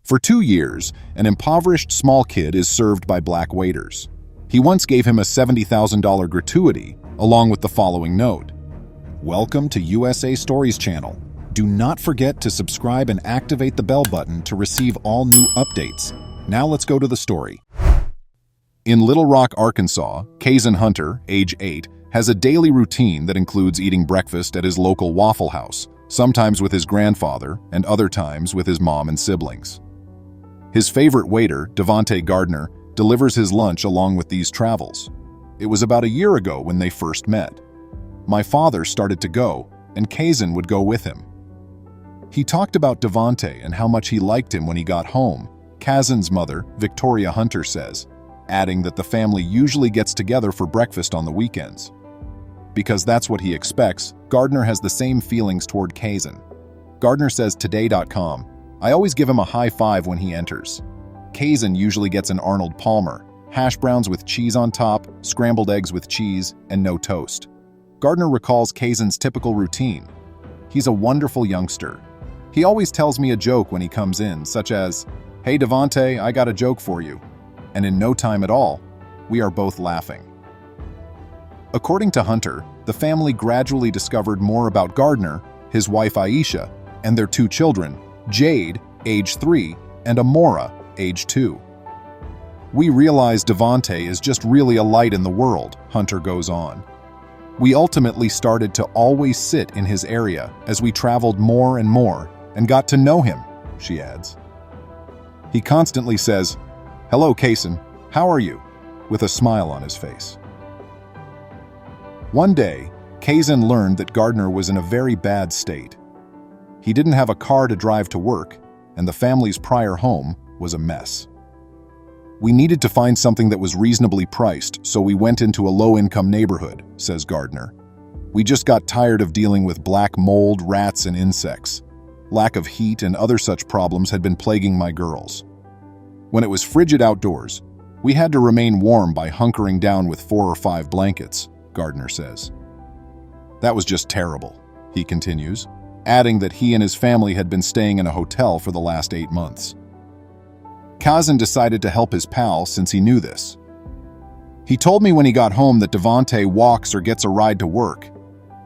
For 2 years, an impoverished small kid is served by black waiters. He once gave him a $70,000 gratuity, along with the following note: "Welcome to USA Stories channel. Do not forget to subscribe and activate the bell button to receive all new updates." Now let's go to the story. In Little Rock, Arkansas, Kaysen Hunter, age 8, has a daily routine that includes eating breakfast at his local Waffle House, sometimes with his grandfather and other times with his mom and siblings. His favorite waiter, Devontae Gardner, delivers his lunch along with these travels. It was about a year ago when they first met. My father started to go, and Kaysen would go with him. He talked about Devontae and how much he liked him when he got home, Kaysen's mother, Victoria Hunter, says, adding that the family usually gets together for breakfast on the weekends. Because that's what he expects, Gardner has the same feelings toward Kaysen. Gardner says Today.com, "I always give him a high five when he enters. Kaysen usually gets an Arnold Palmer, hash browns with cheese on top, scrambled eggs with cheese, and no toast." Gardner recalls Kaysen's typical routine. "He's a wonderful youngster. He always tells me a joke when he comes in, such as, 'Hey Devontae, I got a joke for you.' And in no time at all, we are both laughing." According to Hunter, the family gradually discovered more about Gardner, his wife Aisha, and their 2 children, Jade, age 3, and Amora, age 2. "We realized Devontae is just really a light in the world," Hunter goes on. "We ultimately started to always sit in his area as we traveled more and more and got to know him," she adds. He constantly says, "Hello, Kaysen, how are you?" with a smile on his face. One day, Kaysen learned that Gardner was in a very bad state. He didn't have a car to drive to work, and the family's prior home was a mess. "We needed to find something that was reasonably priced, so we went into a low-income neighborhood," says Gardner. "We just got tired of dealing with black mold, rats, and insects. Lack of heat and other such problems had been plaguing my girls. When it was frigid outdoors, we had to remain warm by hunkering down with 4 or 5 blankets," Gardner says. "That was just terrible," he continues, adding that he and his family had been staying in a hotel for the last 8 months. Kaysen decided to help his pal since he knew this. "He told me when he got home that Devontae walks or gets a ride to work,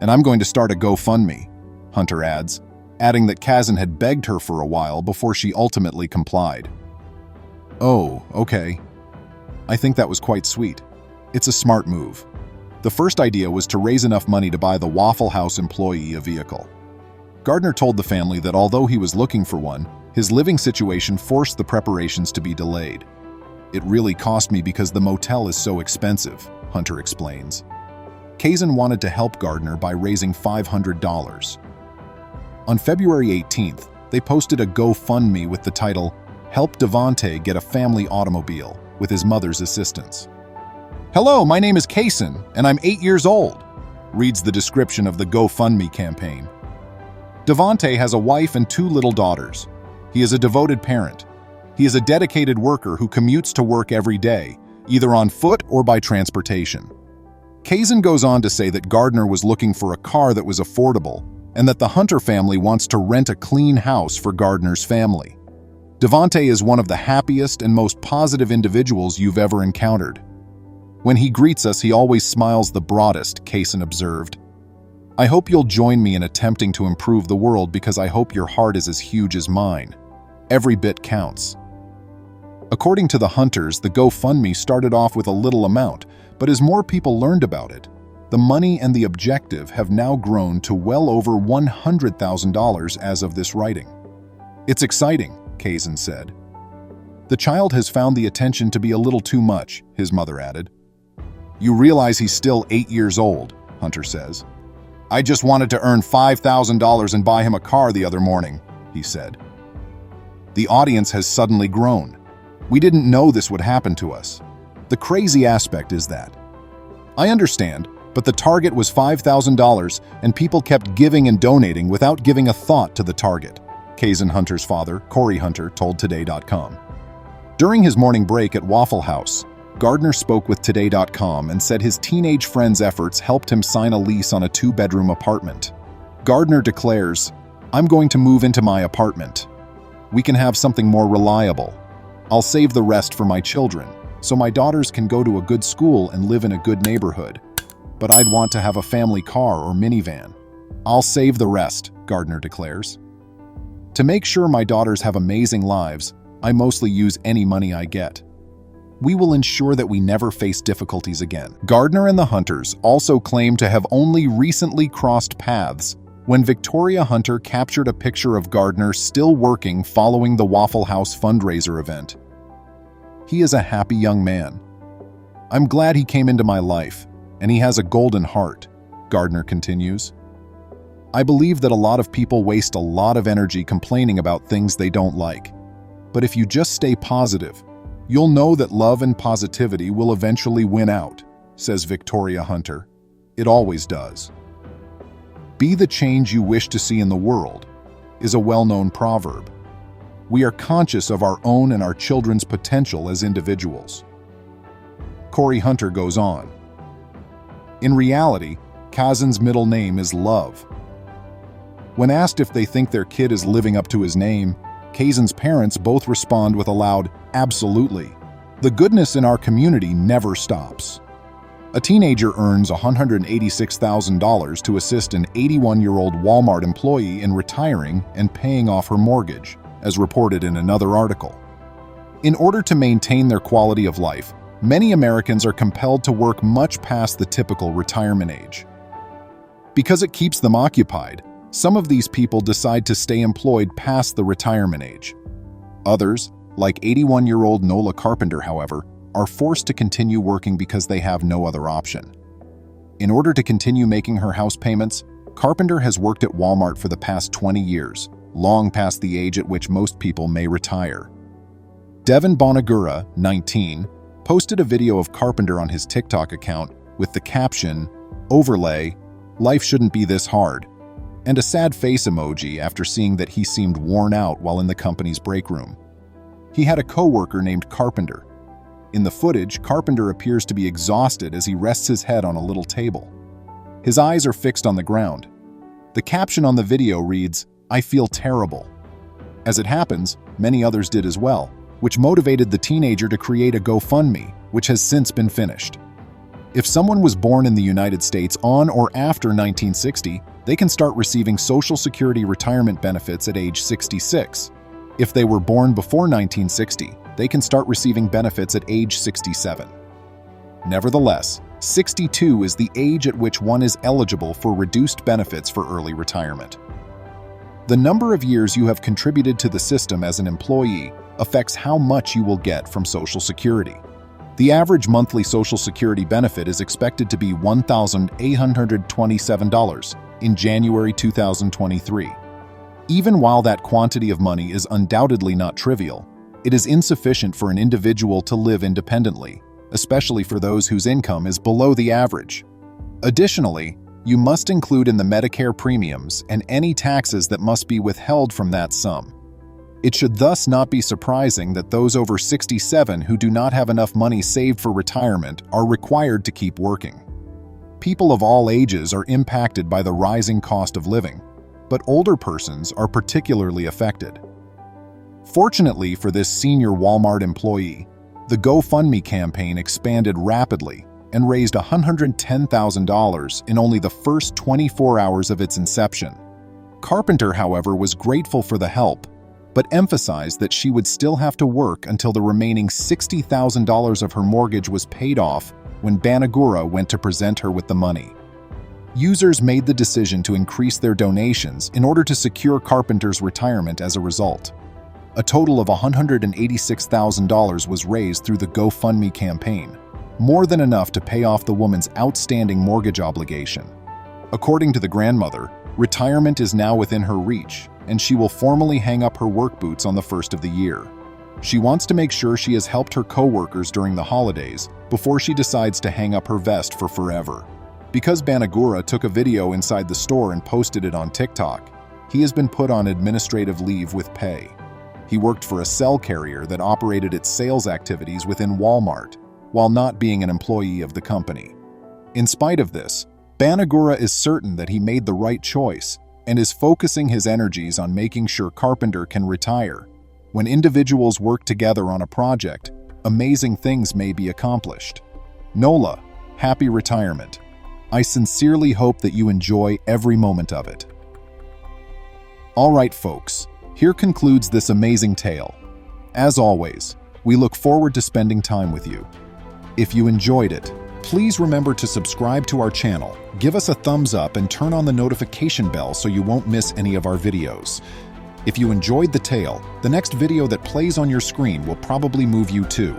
and I'm going to start a GoFundMe," Hunter adds, adding that Kaysen had begged her for a while before she ultimately complied. "Oh, okay. I think that was quite sweet. It's a smart move." The first idea was to raise enough money to buy the Waffle House employee a vehicle. Gardner told the family that although he was looking for one, his living situation forced the preparations to be delayed. "It really cost me because the motel is so expensive," Hunter explains. Kaysen wanted to help Gardner by raising $500. On February 18th, they posted a GoFundMe with the title, "Help Devontae Get a Family Automobile," with his mother's assistance. "Hello, my name is Kaysen, and I'm 8 years old," reads the description of the GoFundMe campaign. "Devontae has a wife and 2 little daughters. He is a devoted parent. He is a dedicated worker who commutes to work every day, either on foot or by transportation." Kaysen goes on to say that Gardner was looking for a car that was affordable, and that the Hunter family wants to rent a clean house for Gardner's family. "Devontae is one of the happiest and most positive individuals you've ever encountered. When he greets us, he always smiles the broadest," Kaysen observed. "I hope you'll join me in attempting to improve the world because I hope your heart is as huge as mine. Every bit counts." According to the Hunters, the GoFundMe started off with a little amount, but as more people learned about it, the money and the objective have now grown to well over $100,000 as of this writing. "It's exciting," Kaysen said. "The child has found the attention to be a little too much," his mother added. "You realize he's still 8 years old," Hunter says. "I just wanted to earn $5,000 and buy him a car the other morning," he said. The audience has suddenly grown. "We didn't know this would happen to us." The crazy aspect is that, I understand, but the target was $5,000 and people kept giving and donating without giving a thought to the target, Kaysen Hunter's father, Corey Hunter, told Today.com. During his morning break at Waffle House, Gardner spoke with Today.com and said his teenage friend's efforts helped him sign a lease on a 2-bedroom apartment. Gardner declares, "I'm going to move into my apartment. We can have something more reliable. I'll save the rest for my children, so my daughters can go to a good school and live in a good neighborhood. But I'd want to have a family car or minivan. I'll save the rest, Gardner declares. To make sure my daughters have amazing lives, I mostly use any money I get. We will ensure that we never face difficulties again. Gardner and the Hunters also claim to have only recently crossed paths when Victoria Hunter captured a picture of Gardner still working following the Waffle House fundraiser event. He is a happy young man. I'm glad he came into my life, and he has a golden heart, Gardner continues. I believe that a lot of people waste a lot of energy complaining about things they don't like. But if you just stay positive, you'll know that love and positivity will eventually win out, says Victoria Hunter. It always does. Be the change you wish to see in the world is a well-known proverb. We are conscious of our own and our children's potential as individuals. Corey Hunter goes on. In reality, Kazan's middle name is Love. When asked if they think their kid is living up to his name, Kazan's parents both respond with a loud, "Absolutely. The goodness in our community never stops." A teenager earns $186,000 to assist an 81-year-old Walmart employee in retiring and paying off her mortgage, as reported in another article. In order to maintain their quality of life, many Americans are compelled to work much past the typical retirement age. Because it keeps them occupied, some of these people decide to stay employed past the retirement age. Others, like 81-year-old Nola Carpenter, however, are forced to continue working because they have no other option. In order to continue making her house payments, Carpenter has worked at Walmart for the past 20 years, long past the age at which most people may retire. Devin Bonagura, 19, posted a video of Carpenter on his TikTok account with the caption, "Overlay, life shouldn't be this hard," and a sad face emoji after seeing that he seemed worn out while in the company's break room. He had a co-worker named Carpenter. In the footage, Carpenter appears to be exhausted as he rests his head on a little table. His eyes are fixed on the ground. The caption on the video reads, "I feel terrible." As it happens, many others did as well, which motivated the teenager to create a GoFundMe, which has since been finished. If someone was born in the United States on or after 1960, they can start receiving Social Security retirement benefits at age 66. If they were born before 1960, they can start receiving benefits at age 67. Nevertheless, 62 is the age at which one is eligible for reduced benefits for early retirement. The number of years you have contributed to the system as an employee affects how much you will get from Social Security. The average monthly Social Security benefit is expected to be $1,827 in January 2023. Even while that quantity of money is undoubtedly not trivial, it is insufficient for an individual to live independently, especially for those whose income is below the average. Additionally, you must include in the Medicare premiums and any taxes that must be withheld from that sum. It should thus not be surprising that those over 67 who do not have enough money saved for retirement are required to keep working. People of all ages are impacted by the rising cost of living, but older persons are particularly affected. Fortunately for this senior Walmart employee, the GoFundMe campaign expanded rapidly and raised $110,000 in only the first 24 hours of its inception. Carpenter, however, was grateful for the help, but emphasized that she would still have to work until the remaining $60,000 of her mortgage was paid off when Banagura went to present her with the money. Users made the decision to increase their donations in order to secure Carpenter's retirement as a result. A total of $186,000 was raised through the GoFundMe campaign, more than enough to pay off the woman's outstanding mortgage obligation. According to the grandmother, retirement is now within her reach, and she will formally hang up her work boots on the first of the year. She wants to make sure she has helped her co-workers during the holidays before she decides to hang up her vest for forever. Because Banagura took a video inside the store and posted it on TikTok, he has been put on administrative leave with pay. He worked for a cell carrier that operated its sales activities within Walmart, while not being an employee of the company. In spite of this, Banagura is certain that he made the right choice and is focusing his energies on making sure Carpenter can retire When individuals work together on a project, amazing things may be accomplished. Nola, happy retirement. I sincerely hope that you enjoy every moment of it. All right, folks, here concludes this amazing tale. As always, we look forward to spending time with you. If you enjoyed it, please remember to subscribe to our channel, give us a thumbs up, and turn on the notification bell so you won't miss any of our videos. If you enjoyed the tale, the next video that plays on your screen will probably move you too.